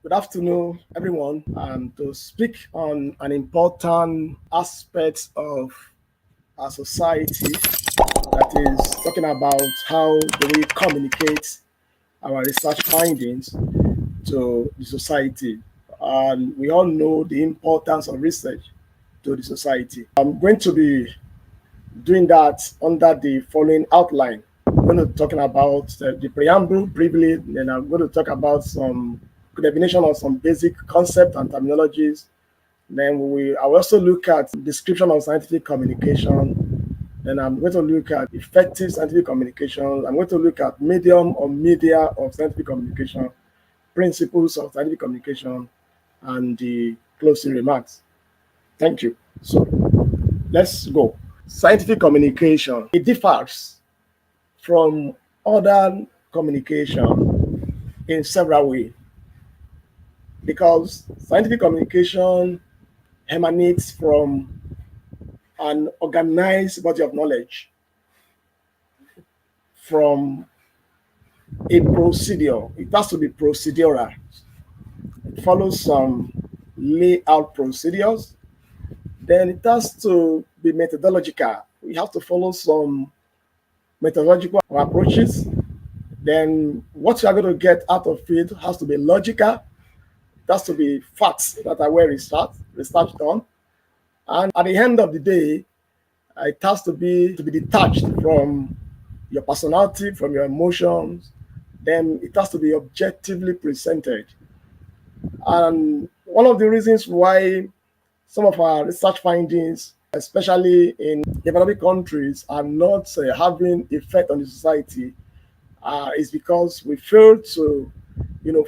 Good afternoon, everyone. To speak on an important aspect of our society, that is talking about how do we communicate our research findings to the society. And we all know the importance of research to the society. I'm going to be doing that under the following outline. I'm going to be talking about the preamble briefly, then I'm going to talk about some definition of some basic concepts and terminologies. Then I will also look at description of scientific communication. Then I'm going to look at effective scientific communication. I'm going to look at medium or media of scientific communication, principles of scientific communication, and the closing remarks. Thank you. So let's go. Scientific communication, it differs from other communication in several ways because scientific communication emanates from an organized body of knowledge, from a procedure. It has to be procedural. It follows some layout procedures. Then it has to be methodological. We have to follow some methodological approaches. Then what you are going to get out of it has to be logical. It has to be facts that are well researched on. And at the end of the day, it has to be detached from your personality, from your emotions. Then it has to be objectively presented. And one of the reasons why some of our research findings, especially in developing countries, are not having effect on the society is because we fail to,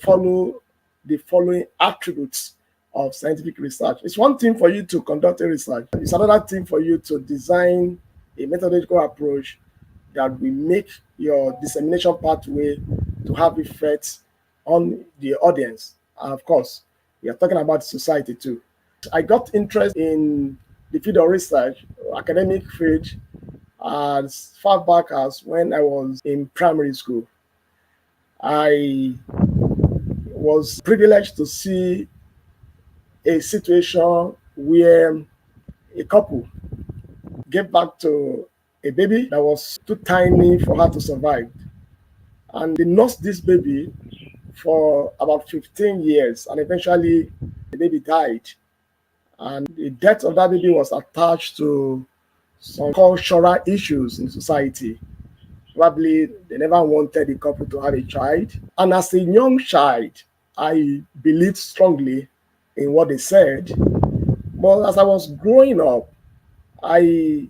follow the following attributes of scientific research. It's one thing for you to conduct a research. It's another thing for you to design a methodological approach that will make your dissemination pathway to have effects on the audience. And of course, we are talking about society too. I got interest in the field of research, academic field, as far back as when I was in primary school. I was privileged to see a situation where a couple gave back to a baby that was too tiny for her to survive. And they nursed this baby for about 15 years, and eventually the baby died. And the death of that baby was attached to some cultural issues in society. Probably they never wanted the couple to have a child. And as a young child, I believed strongly in what they said. But as I was growing up, I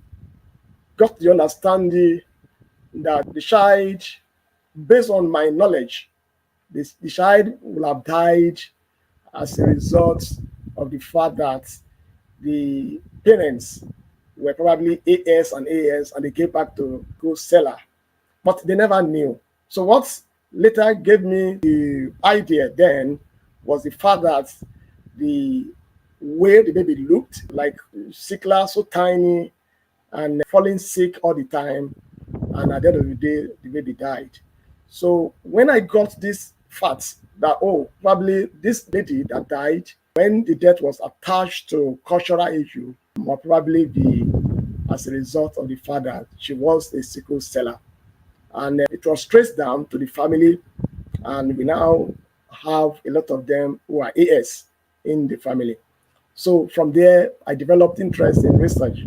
got the understanding that the child, based on my knowledge, the child will have died as a result of the fact that the parents were probably AS and they came back to go seller, but they never knew. So what later gave me the idea then was the fact that the way the baby looked, like sickler, so tiny and falling sick all the time, and at the end of the day, the baby died. So when I got this fact that, probably this lady that died, when the death was attached to cultural issue, or probably be as a result of the fact that she was a sickle seller. And it was traced down to the family, and we now have a lot of them who are AS in the family. So from there, I developed interest in research.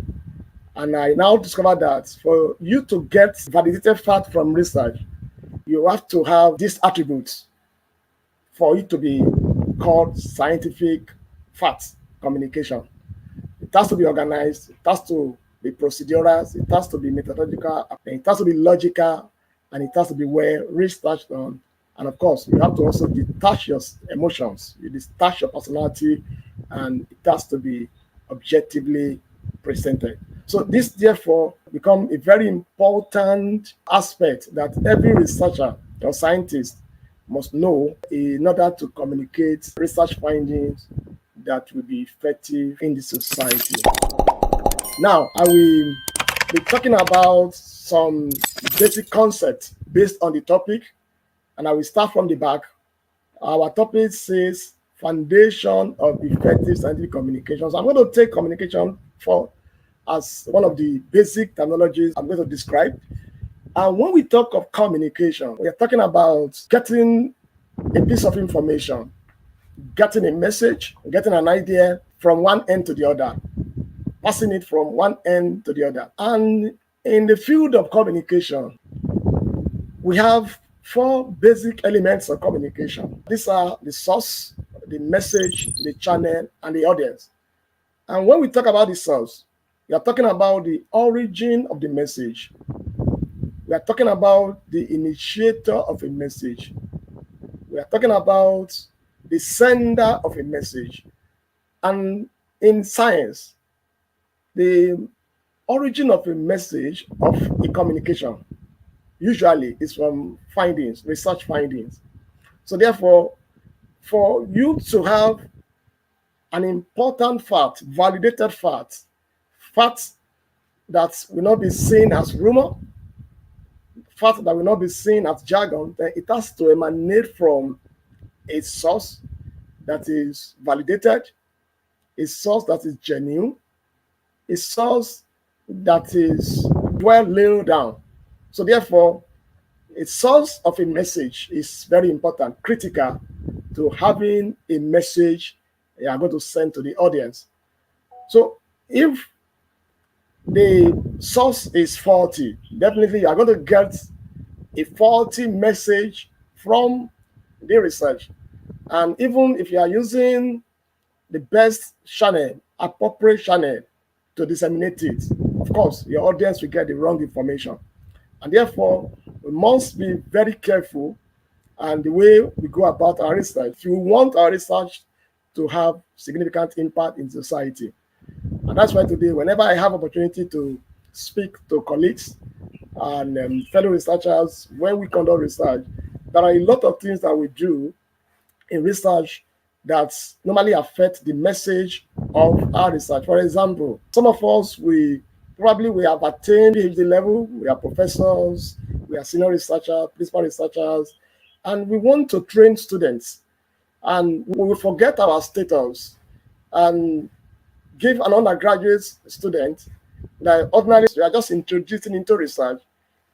And I now discovered that for you to get validated fact from research, you have to have these attributes for it to be called scientific fact communication. It has to be organized, it has to be procedural, it has to be methodological, it has to be logical, and it has to be well researched on. And of course, you have to also detach your emotions, you detach your personality, and it has to be objectively presented. So this therefore become a very important aspect that every researcher or scientist must know in order to communicate research findings that will be effective in the society. Now, I will be talking about some basic concepts based on the topic, and I will start from the back Our topic says foundation of effective scientific communications. I'm going to take communication for as one of the basic terminologies I'm going to describe. And when we talk of communication, we are talking about getting a piece of information, getting a message, getting an idea from one end to the other, passing it from one end to the other. And in the field of communication, we have four basic elements of communication. These are the source, the message, the channel, and the audience. And when we talk about the source, we are talking about the origin of the message. We are talking about the initiator of a message. We are talking about the sender of a message. And in science, the origin of a message of a communication usually is from findings, research findings. So therefore, for you to have an important fact, validated fact, facts that will not be seen as rumor, fact that will not be seen as jargon, then it has to emanate from a source that is validated, a source that is genuine, a source that is well laid down. So therefore, a source of a message is very important, critical to having a message you are going to send to the audience. So if the source is faulty, definitely you are going to get a faulty message from the research. And even if you are using the best channel, appropriate channel to disseminate it, of course, your audience will get the wrong information. And therefore, we must be very careful and the way we go about our research. If you want our research to have significant impact in society. And that's why today, whenever I have opportunity to speak to colleagues and fellow researchers, when we conduct research, there are a lot of things that we do in research that normally affect the message of our research. For example, some of us, we have attained PhD level, we are professors, we are senior researchers, principal researchers, and we want to train students. And we will forget our status and give an undergraduate student that ordinarily we are just introducing into research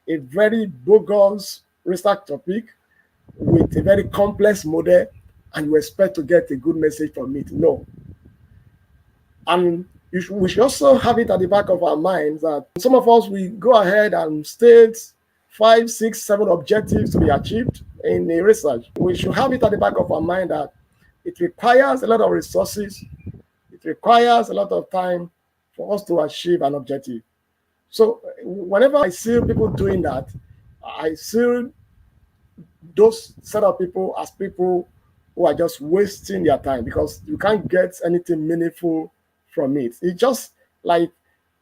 a very bogus research topic with a very complex model, and you expect to get a good message from it. No. And we should also have it at the back of our minds that some of us, we go ahead and state 5, 6, 7 objectives to be achieved in a research. We should have it at the back of our mind that it requires a lot of resources, it requires a lot of time for us to achieve an objective. So whenever I see people doing that, I see those set of people as people who are just wasting their time because you can't get anything meaningful from it. It's just like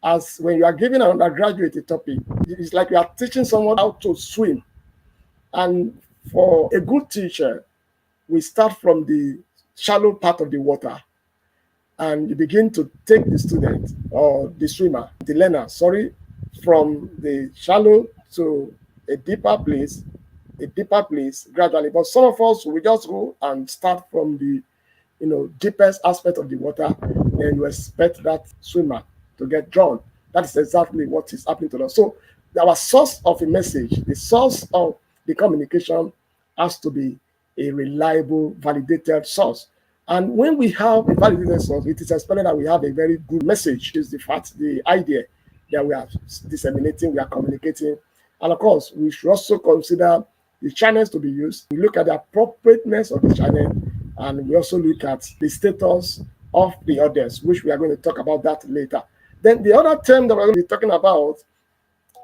as when you are giving an undergraduate a topic, it's like you are teaching someone how to swim. And for a good teacher, we start from the shallow part of the water and you begin to take the student or the swimmer, the learner, from the shallow to a deeper place gradually. But some of us, we just go and start from the deepest aspect of the water, then you expect that swimmer to get drowned. That is exactly what is happening to us. So our source of a message, the source of the communication has to be a reliable, validated source. And when we have a validated source, it is expected that we have a very good message. Is the fact, the idea that we are disseminating, we are communicating. And of course, we should also consider the channels to be used. We look at the appropriateness of the channel, and we also look at the status of the audience, which we are going to talk about that later. Then the other term that we're going to be talking about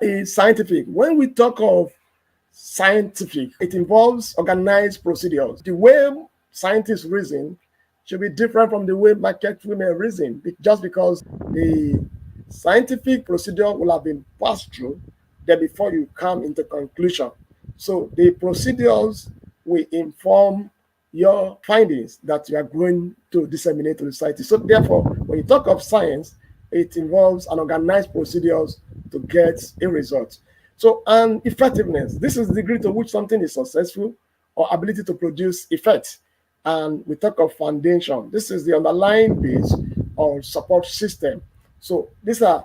is scientific. When we talk of scientific, it involves organized procedures. The way scientists reason should be different from the way market women reason, just because the scientific procedure will have been passed through then before you come into conclusion. So the procedures will inform your findings that you are going to disseminate to the society. So therefore, when you talk of science, it involves an organized procedures to get a result. So, and effectiveness, this is the degree to which something is successful or ability to produce effect. And we talk of foundation. This is the underlying base or support system. So these are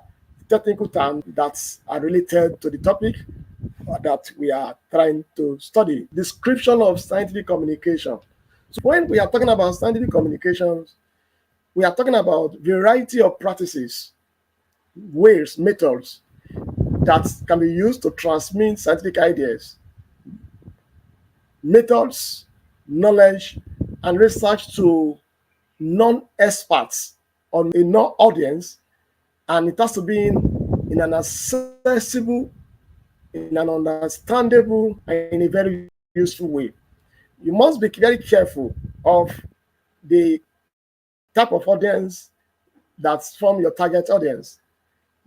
technical terms that are related to the topic that we are trying to study. Description of scientific communication. So when we are talking about scientific communications, we are talking about variety of practices, ways, methods that can be used to transmit scientific ideas, methods, knowledge, and research to non-experts on a non-audience, and it has to be in an accessible, in an understandable, and in a very useful way. You must be very careful of the type of audience that's from your target audience.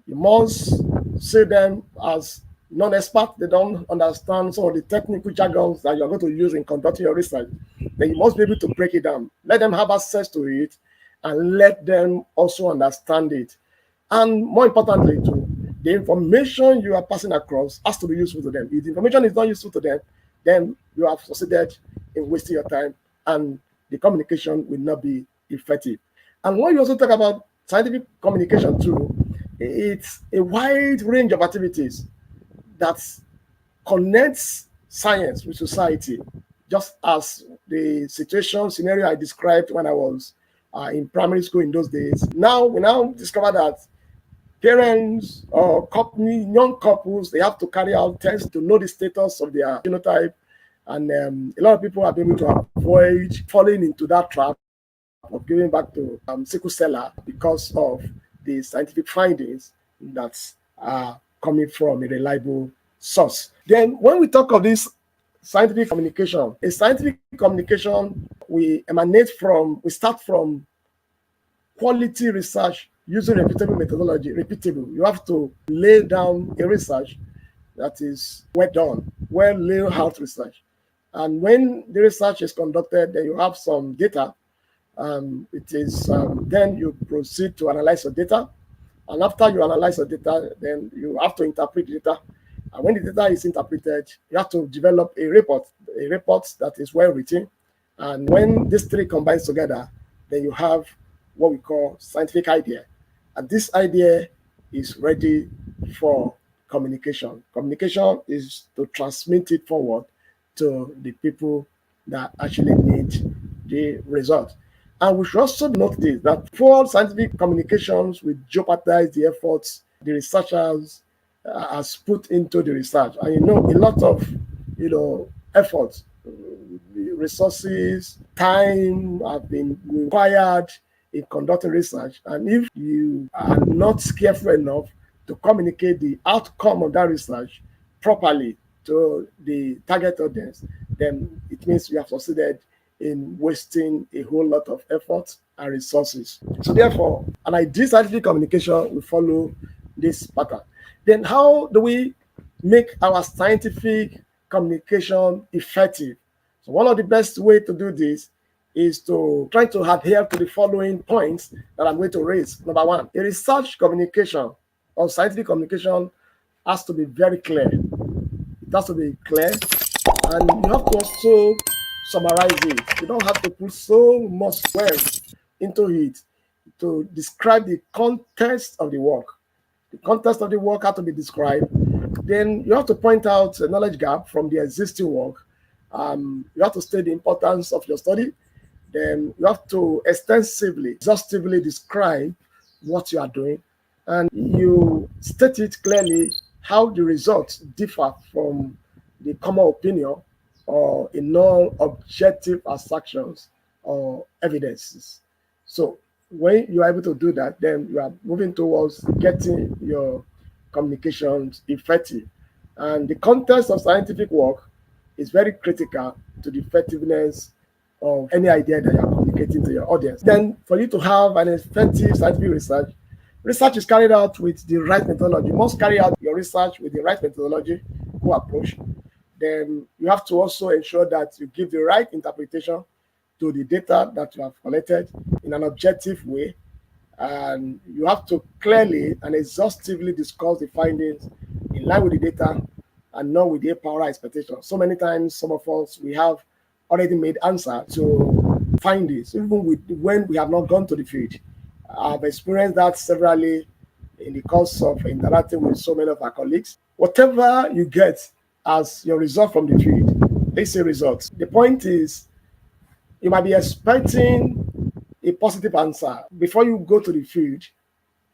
You must see them as non-expert. They don't understand some of the technical jargons that you're going to use in conducting your research. Then you must be able to break it down. Let them have access to it and let them also understand it. And more importantly, too, the information you are passing across has to be useful to them. If the information is not useful to them, then you have succeeded in wasting your time and the communication will not be effective. And when you also talk about scientific communication too, it's a wide range of activities that connects science with society, just as the situation scenario I described when I was in primary school in those days. Now we now discover that parents or young couples, they have to carry out tests to know the status of their genotype, and a lot of people have been able to avoid falling into that trap of giving back to sickle cell because of the scientific findings that are coming from a reliable source. Then when we talk of this scientific communication, a scientific communication, we start from quality research using repeatable methodology. Repeatable. You have to lay down a research that is well done, well laid out research. And when the research is conducted, then you have some data. Then you proceed to analyze the data. And after you analyze the data, then you have to interpret the data. And when the data is interpreted, you have to develop a report that is well written. And when these three combines together, then you have what we call scientific idea. And this idea is ready for communication. Communication is to transmit it forward to the people that actually need the result. And we should also note this, that poor scientific communications will jeopardize the efforts the researchers has put into the research. And a lot of efforts, resources, time have been required in conducting research. And if you are not careful enough to communicate the outcome of that research properly to the target audience, then it means you have succeeded in wasting a whole lot of effort and resources. So therefore, an ideal scientific communication will follow this pattern. Then how do we make our scientific communication effective? So one of the best way to do this is to try to adhere to the following points that I'm going to raise. Number one, a research communication or scientific communication has to be very clear. It has to be clear, and you have to also summarize it. You don't have to put so much words into it to describe the context of the work. The context of the work has to be described. Then you have to point out a knowledge gap from the existing work. You have to state the importance of your study. Then you have to exhaustively describe what you are doing. And you state it clearly how the results differ from the common opinion or in non-objective assertions or evidences. So when you are able to do that, then you are moving towards getting your communications effective. And the context of scientific work is very critical to the effectiveness of any idea that you are communicating to your audience. Then for you to have an effective scientific research is carried out with the right methodology. You must carry out your research with the right methodology, approach. Then you have to also ensure that you give the right interpretation to the data that you have collected in an objective way. And you have to clearly and exhaustively discuss the findings in line with the data and not with the power expectation. So many times, some of us, we have already made answer to find this, even when we have not gone to the field. I've experienced that severally in the course of interacting with so many of our colleagues. Whatever you get as your result from the field, they say results. The point is, you might be expecting a positive answer before you go to the field,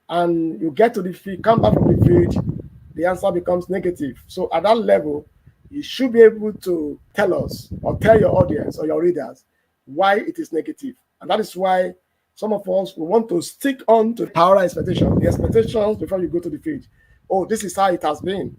and you get to the field, come back from the field, the answer becomes negative. So at that level, you should be able to tell us or tell your audience or your readers why it is negative. And that is why some of us we want to stick on to our expectations, the expectations before you go to the field. Oh, this is how it has been.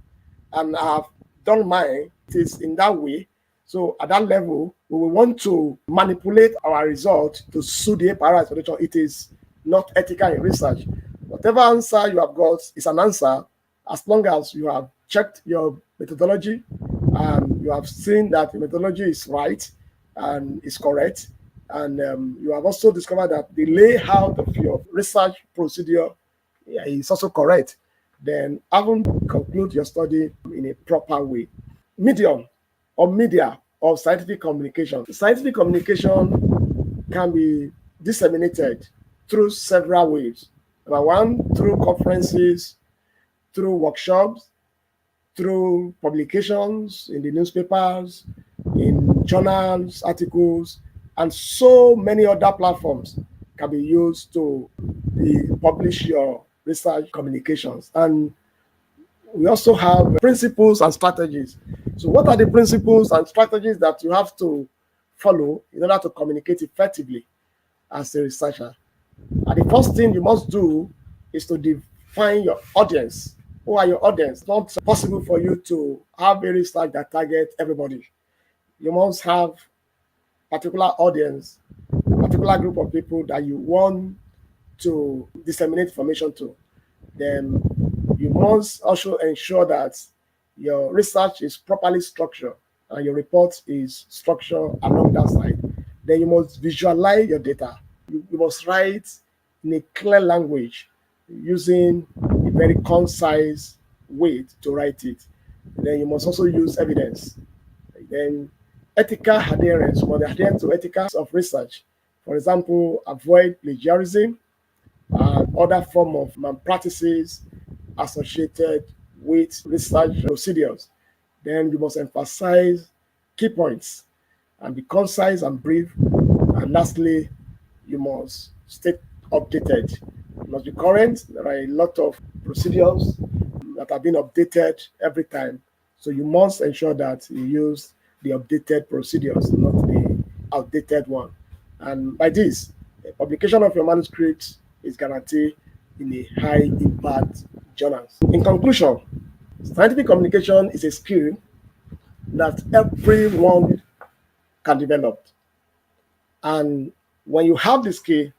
And I've done mine. It is in that way. So at that level, we will want to manipulate our result to suit the para expectation. It is not ethical in research. Whatever answer you have got is an answer as long as you have checked your methodology and you have seen that the methodology is right and is correct. And you have also discovered that the layout of your research procedure is also correct. Then haven't conclude your study in a proper way. Medium or media of scientific communication. Scientific communication can be disseminated through several ways. Number one, through conferences, through workshops, through publications in the newspapers, in journals, articles, and so many other platforms can be used to publish your research communications. And we also have principles and strategies. So what are the principles and strategies that you have to follow in order to communicate effectively as a researcher? And the first thing you must do is to define your audience. Who are your audience? It's not possible for you to have a research that targets everybody. You must have a particular audience, particular group of people that you want to disseminate information to. Then you must also ensure that your research is properly structured and your report is structured along that side. Then you must visualize your data. You must write in a clear language using a very concise way to write it. Then you must also use evidence. Then ethical adherence, you must adhere to ethics of research. For example, avoid plagiarism and other form of malpractices associated with research procedures. Then you must emphasize key points and be concise and brief. And lastly, you must stay updated. You must be current. There are a lot of procedures that are being updated every time. So you must ensure that you use the updated procedures, not the outdated one. And by this, the publication of your manuscript is guaranteed in a high impact journals. In conclusion, scientific communication is a skill that everyone can develop. And when you have the skill,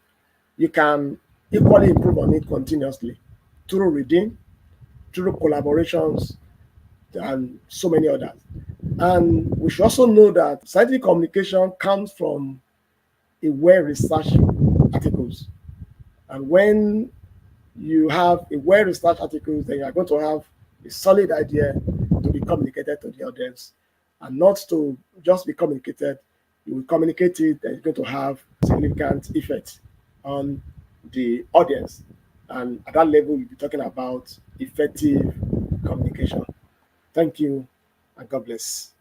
you can equally improve on it continuously through reading, through collaborations, and so many others. And we should also know that scientific communication comes from a well-researched articles. And when you have a well-researched articles, then you are going to have a solid idea to be communicated to the audience, and not to just be communicated. You will communicate it, and it's going to have significant effect on the audience. And at that level, you'll be talking about effective communication. Thank you, and God bless.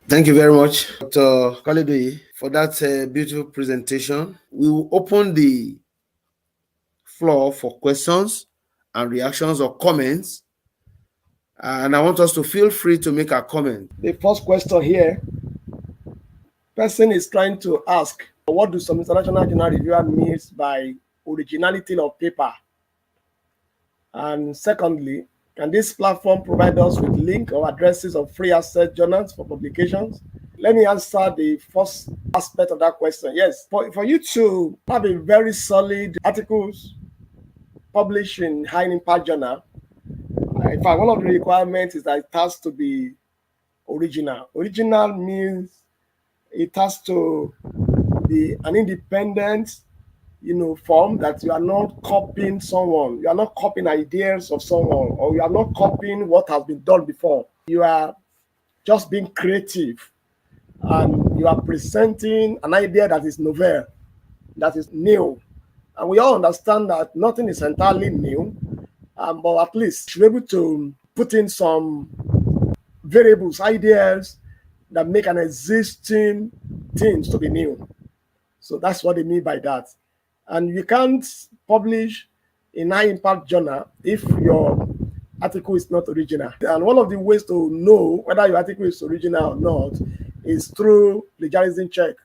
Thank you very much, Dr. Koledoye, for that beautiful presentation. We will open the floor for questions and reactions or comments. And I want us to feel free to make a comment. The first question here, person is trying to ask, what do some international journal reviewer means by originality of paper? And secondly, can this platform provide us with link or addresses of free access journals for publications? Let me answer the first aspect of that question. Yes, for you to have a very solid articles published in high impact journal, in fact, one of the requirements is that it has to be original. Original means it has to be an independent, form, that you are not copying someone. You are not copying ideas of someone, or you are not copying what has been done before. You are just being creative, and You are presenting an idea that is novel, that is new. And we all understand that nothing is entirely new, but at least you should be able to put in some variables, ideas that make an existing things to be new. So that's what they mean by that. And you can't publish in high impact journal if your article is not original. And one of the ways to know whether your article is original or not is through plagiarism check.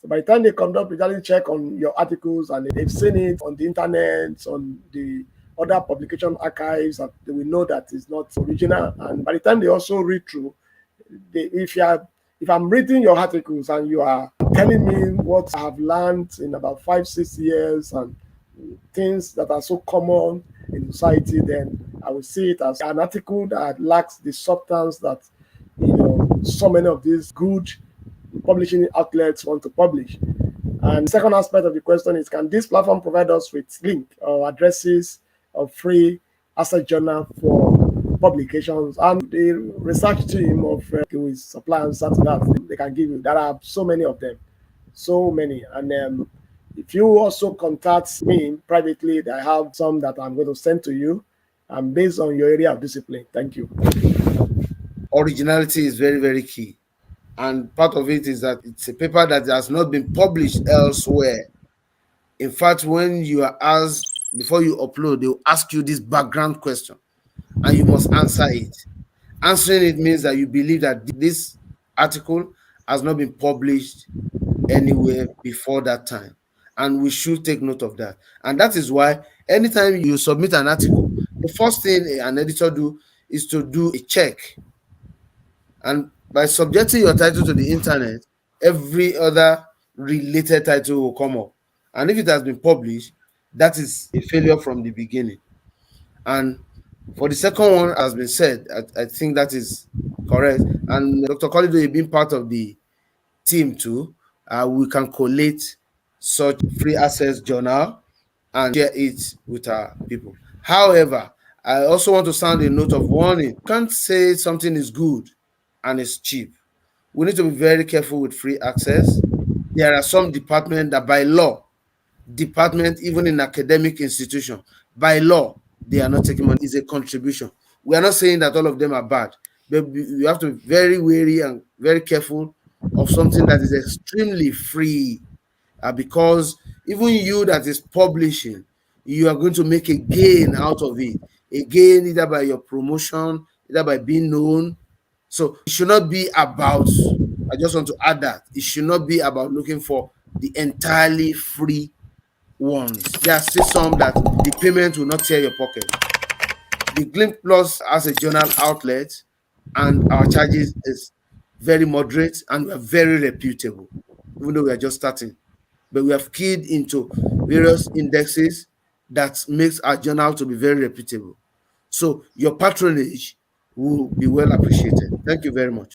So by the time they conduct plagiarism check on your articles and they've seen it on the internet, on the other publication archives, and they will know that it's not original. And by the time they also read through, if I'm reading your articles and you are telling me what I have learned in about 5, 6 years and things that are so common in society, then I will see it as an article that lacks the substance that so many of these good publishing outlets want to publish. And the second aspect of the question is, can this platform provide us with link or addresses of free asset journal for publications? And the research team of will supply answer to that. They can give you. There are so many of them, so many. And if you also contact me privately, I have some that I'm going to send to you, based on your area of discipline. Thank you. Originality is very, very key. And part of it is that it's a paper that has not been published elsewhere. In fact, when you are asked, before you upload, they'll ask you this background question and you must answer it. Answering it means that you believe that this article has not been published anywhere before that time. And we should take note of that. And that is why anytime you submit an article, the first thing an editor do is to do a check. And by subjecting your title to the internet, every other related title will come up. And if it has been published, that is a failure from the beginning. And for the second one, has been said, I think that is correct. And Dr. Koledoye being part of the team too, we can collate such free access journal and share it with our people. However, I also want to sound a note of warning. You can't say something is good and it's cheap. We need to be very careful with free access. There are some departments that by law, even in academic institution, by law, they are not taking money. It's a contribution. We are not saying that all of them are bad, but you have to be very wary and very careful of something that is extremely free, because even you that is publishing, you are going to make a gain out of it. A gain either by your promotion, either by being known. So it should not be about, I just want to add that, it should not be about looking for the entirely free ones. There are still some that the payment will not tear your pocket. The Glimp Plus as a journal outlet and our charges is very moderate and we are very reputable, even though we are just starting. But we have keyed into various indexes that makes our journal to be very reputable. So your patronage will be well appreciated. Thank you very much.